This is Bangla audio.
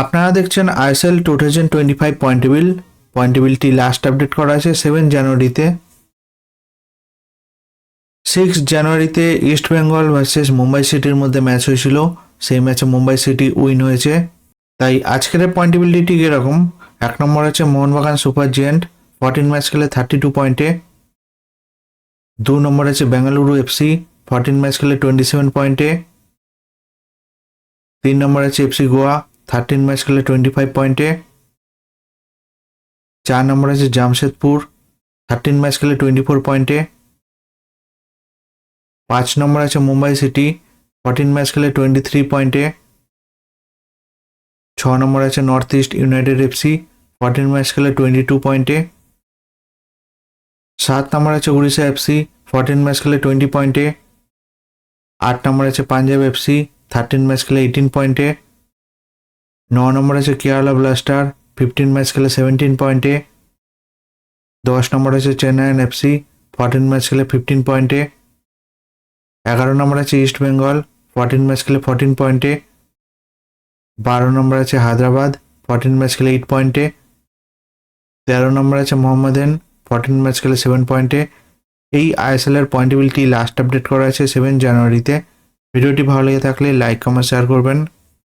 আপনারা দেখছেন আইএসএল 2025 পয়েন্ট টেবিল। পয়েন্ট টেবিলটি লাস্ট আপডেট করা আছে 7 জানুয়ারিতে। 6 জানুয়ারিতে ইস্ট বেঙ্গল ভার্সেস মুম্বাই সিটির মধ্যে ম্যাচ হয়েছিল। সেই ম্যাচে মুম্বাই সিটি উইন হয়েছে। তাই আজকের পয়েন্ট টেবিলটি ঠিক এরকম। 1 নম্বর আছে মোহনবাগান সুপার জায়ান্ট, 14 ম্যাচ খেলে 32 পয়েন্টে। 2 নম্বর আছে বেঙ্গালুরু এফসি, 14 ম্যাচ খেলে 27 পয়েন্টে। 3 নম্বর আছে এফসি গোয়া, 13 ম্যাচ খেলে 25 পয়েন্টে। 4 নম্বর আছে জামশেদপুর, 13 ম্যাচ খেলে 24 পয়েন্টে। 5 নম্বর আছে মুম্বাই সিটি, 14 ম্যাচ খেলে 23 পয়েন্টে। 6 নম্বর আছে north east United FC, 14 match খেলে 22 পয়েন্টে। 7 নম্বর আছে উড়িষ্যা এফসি, 14 ম্যাচ খেলে 20 পয়েন্টে। 8 নম্বর আছে পাঞ্জাব এফসি, 13 ম্যাচ খেলে 18 পয়েন্টে। 9 নম্বর আছে কেরালা ব্লাস্টার, 15 ম্যাচ খেলে 17 পয়েন্টে। 10 নম্বর আছে চেন্নাইন এফসি, 14 ম্যাচ খেলে 15 পয়েন্টে। 11 নম্বর আছে ইস্ট বেঙ্গল, 14 ম্যাচ খেলে 14 পয়েন্টে। 12 নম্বর আছে হায়দ্রাবাদ, 14 ম্যাচ খেলে 8 পয়েন্টে। 13 নম্বর আছে মোহাম্মদান, 14 ম্যাচ খেলে 7 পয়েন্টে। এই আইএসএল এর পয়েন্ট টেবিলটি লাস্ট আপডেট করা আছে 7 জানুয়ারিতে। ভিডিওটি ভালো লেগে থাকলে লাইক কমেন্ট শেয়ার করবেন।